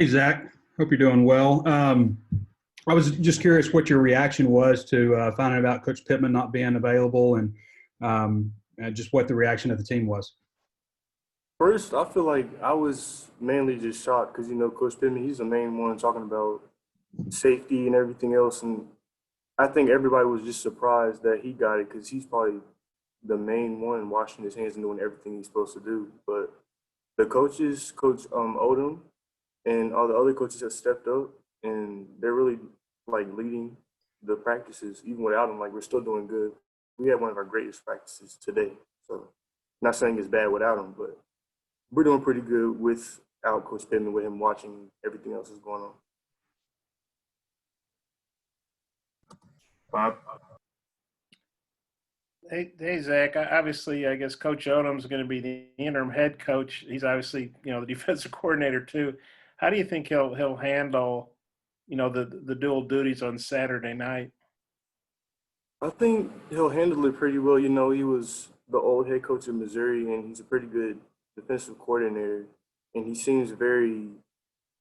Hey, Zach. Hope you're doing well. I was just curious what your reaction was to finding out Coach Pittman not being available and just what the reaction of the team was. First, I feel like I was mainly just shocked because Coach Pittman, he's the main one talking about safety and everything else, and I think everybody was just surprised that he got it because he's probably the main one washing his hands and doing everything he's supposed to do. But the coaches, Coach Odom, and all the other coaches have stepped up, and they're really like leading the practices. Even without him, like we're still doing good. We had one of our greatest practices today, so not saying it's bad without him, but we're doing pretty good without Coach Pittman, with him watching everything else that's going on. Bob? Hey Zach. Obviously, I guess Coach Odom's going to be the interim head coach. He's obviously, the defensive coordinator too. How do you think he'll handle, the dual duties on Saturday night? I think he'll handle it pretty well. He was the old head coach of Missouri, and he's a pretty good defensive coordinator. And he seems very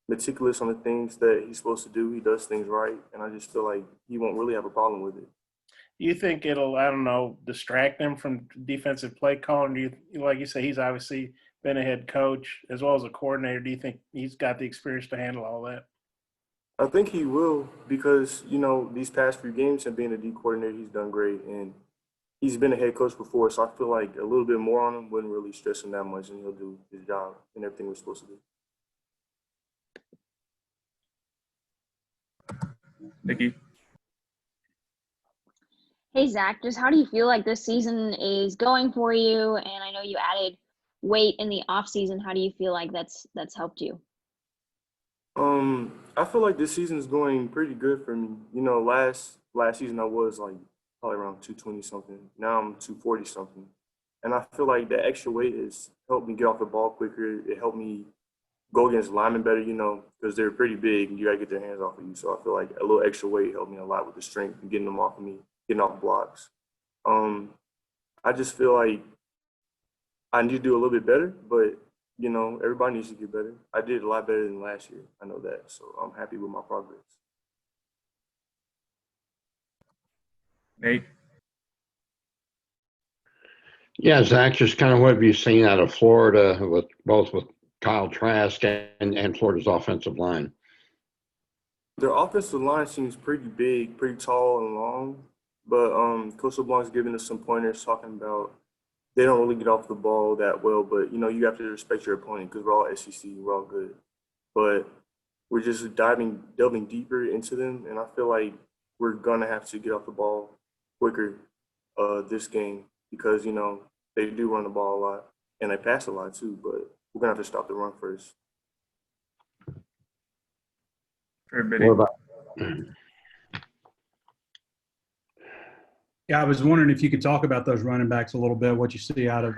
meticulous on the things that he's supposed to do. He does things right, and I just feel like he won't really have a problem with it. Do you think it'll, I don't know, distract them from defensive play calling? Do you, like you say, he's obviously been a head coach as well as a coordinator. Do you think he's got the experience to handle all that? I think he will because, these past few games and being a D coordinator, he's done great. And he's been a head coach before, so I feel like a little bit more on him wouldn't really stress him that much, and he'll do his job and everything we're supposed to do. Nikki? Hey Zach, just how do you feel like this season is going for you? And I know you added weight in the off season. How do you feel like that's helped you? I feel like this season is going pretty good for me. Last season I was like probably around 220 something. Now I'm 240 something. And I feel like the extra weight has helped me get off the ball quicker. It helped me go against linemen better, because they're pretty big and you gotta get their hands off of you. So I feel like a little extra weight helped me a lot with the strength and getting them off of me, getting off blocks. I just feel like I need to do a little bit better, but everybody needs to get better. I did a lot better than last year. I know that, so I'm happy with my progress. Nate? Yeah, Zach, just kind of what have you seen out of Florida with both with Kyle Trask and Florida's offensive line? Their offensive line seems pretty big, pretty tall and long, but Coach LeBlanc's giving us some pointers talking about they don't really get off the ball that well, but you have to respect your opponent because we're all SEC, we're all good. But we're just delving deeper into them, and I feel like we're gonna have to get off the ball quicker this game because they do run the ball a lot and they pass a lot too. But we're gonna have to stop the run first. Everybody? What about Yeah, I was wondering if you could talk about those running backs a little bit, what you see out of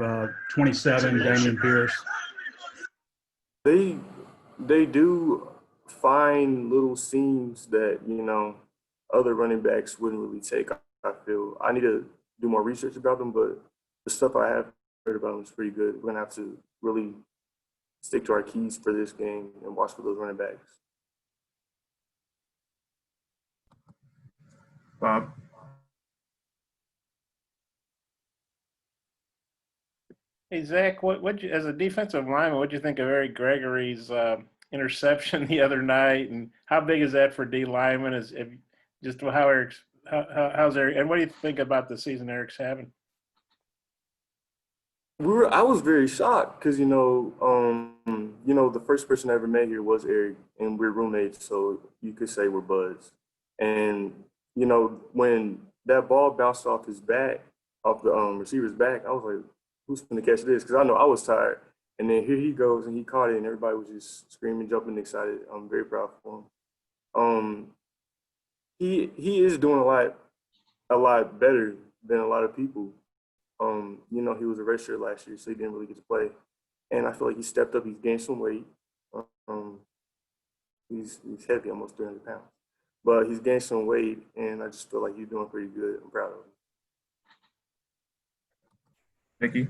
27, Damion Pierce. They do find little seams that other running backs wouldn't really take. I feel I need to do more research about them, but the stuff I have heard about them is pretty good. We're gonna have to really stick to our keys for this game and watch for those running backs. Bob? Hey Zach, what as a defensive lineman, what do you think of Eric Gregory's interception the other night, and how big is that for D lineman? Just how how's Eric, and what do you think about the season Eric's having? I was very shocked because the first person I ever met here was Eric, and we're roommates, so you could say we're buds. And when that ball bounced off his back, off the receiver's back, I was like, "Who's going to catch this?" Because I know I was tired. And then here he goes, and he caught it, and everybody was just screaming, jumping, excited. I'm very proud for him. He is doing a lot better than a lot of people. He was a redshirt last year, so he didn't really get to play. And I feel like he stepped up. He's gained some weight. Um, he's heavy, almost 300 pounds. But he's gained some weight, and I just feel like he's doing pretty good. I'm proud of him. Nikki?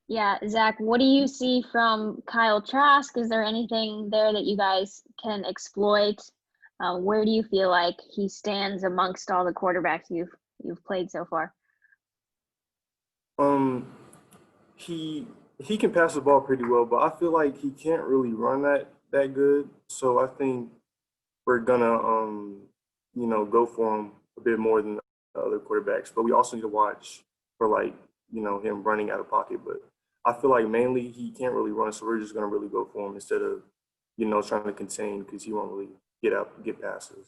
Yeah, Zach, what do you see from Kyle Trask? Is there anything there that you guys can exploit? Where do you feel like he stands amongst all the quarterbacks you've played so far? Um, he can pass the ball pretty well, but I feel like he can't really run that good. So I think we're gonna go for him a bit more than the other quarterbacks. But we also need to watch for like him running out of pocket. But I feel like mainly he can't really run, so we're just gonna really go for him instead of trying to contain because he won't really get passes.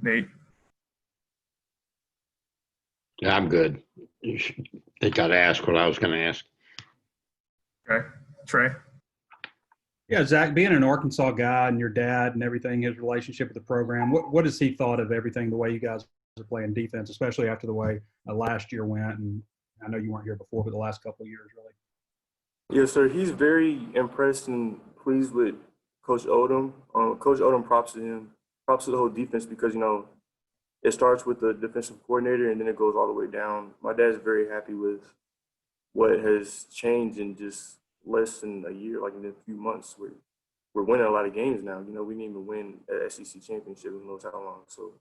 Nate. Yeah, I'm good. They got to ask what I was going to ask. Okay. Trey. Yeah, Zach, being an Arkansas guy and your dad and everything, his relationship with the program, what has he thought of everything, the way you guys are playing defense, especially after the way last year went? And I know you weren't here before, but the last couple of years, really. Yes, sir. He's very impressed and pleased with Coach Odom. Coach Odom props to him, props to the whole defense because it starts with the defensive coordinator and then it goes all the way down. My dad's very happy with what has changed in just less than a year, like in a few months. We're winning a lot of games now. We didn't even win an SEC championship in no how long. So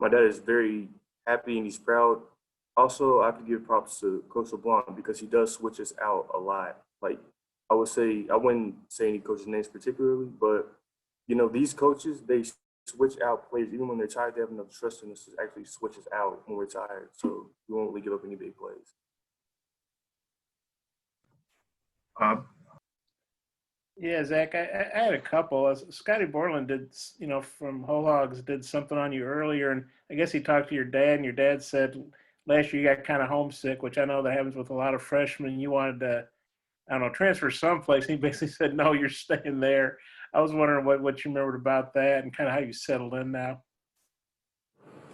my dad is very happy and he's proud. Also, I have to give props to Coach LeBlanc because he does switch us out a lot. Like I wouldn't say any coaches' names particularly, but these coaches, they switch out players even when they're tired. They have enough trust in us to actually switch us out when we're tired, so we won't really give up any big plays. Yeah, Zach, I had a couple. Scotty Borland did, from Whole Hogs did something on you earlier, and I guess he talked to your dad, and your dad said last year you got kind of homesick, which I know that happens with a lot of freshmen. You wanted to, I don't know, transfer someplace. And he basically said, no, you're staying there. I was wondering what you remembered about that and kind of how you settled in now.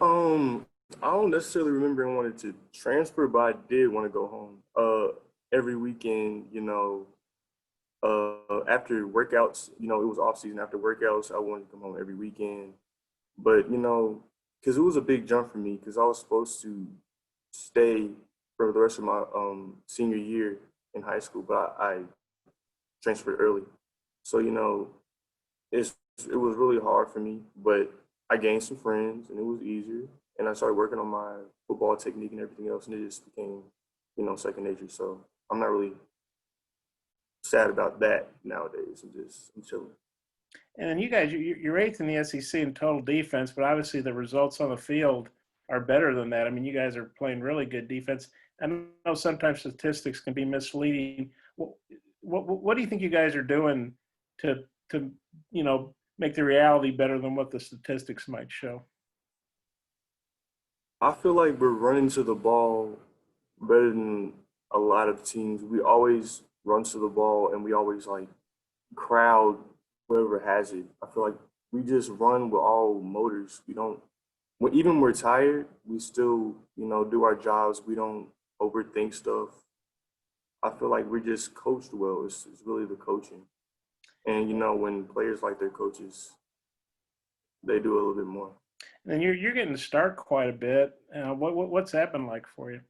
I don't necessarily remember wanting to transfer, but I did want to go home. Every weekend, after workouts, it was off season. After workouts, I wanted to come home every weekend. But because it was a big jump for me, because I was supposed to stay for the rest of my senior year in high school, but I transferred early. So it was really hard for me, but I gained some friends and it was easier. And I started working on my football technique and everything else, and it just became second nature. So I'm not really sad about that nowadays. I'm chilling. And then you guys, you're eighth in the SEC in total defense, but obviously the results on the field are better than that. I mean, you guys are playing really good defense. I know sometimes statistics can be misleading. What do you think you guys are doing to make the reality better than what the statistics might show? I feel like we're running to the ball better than a lot of teams. We always run to the ball and we always crowd whoever has it. I feel like we just run with all motors. We don't, even when we're tired, we still, do our jobs. We don't overthink stuff. I feel like we're just coached well. It's really the coaching. And, when players like their coaches, they do a little bit more. And you're getting to start quite a bit. What's that been like for you?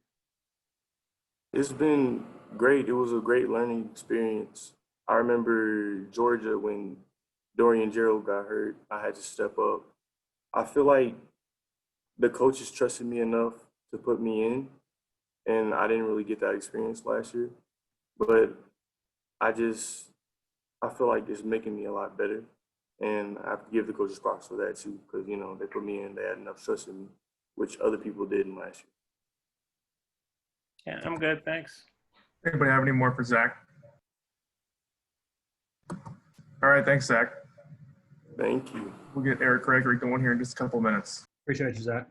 It's been great. It was a great learning experience. I remember Georgia when Dorian Gerald got hurt, I had to step up. I feel like the coaches trusted me enough to put me in, and I didn't really get that experience last year. But I feel like it's making me a lot better. And I have to give the coaches props for that too, because, they put me in, they had enough trust in me, which other people didn't last year. Yeah, I'm good. Thanks. Anybody have any more for Zach? All right. Thanks, Zach. Thank you. We'll get Eric Gregory going here in just a couple minutes. Appreciate you, Zach.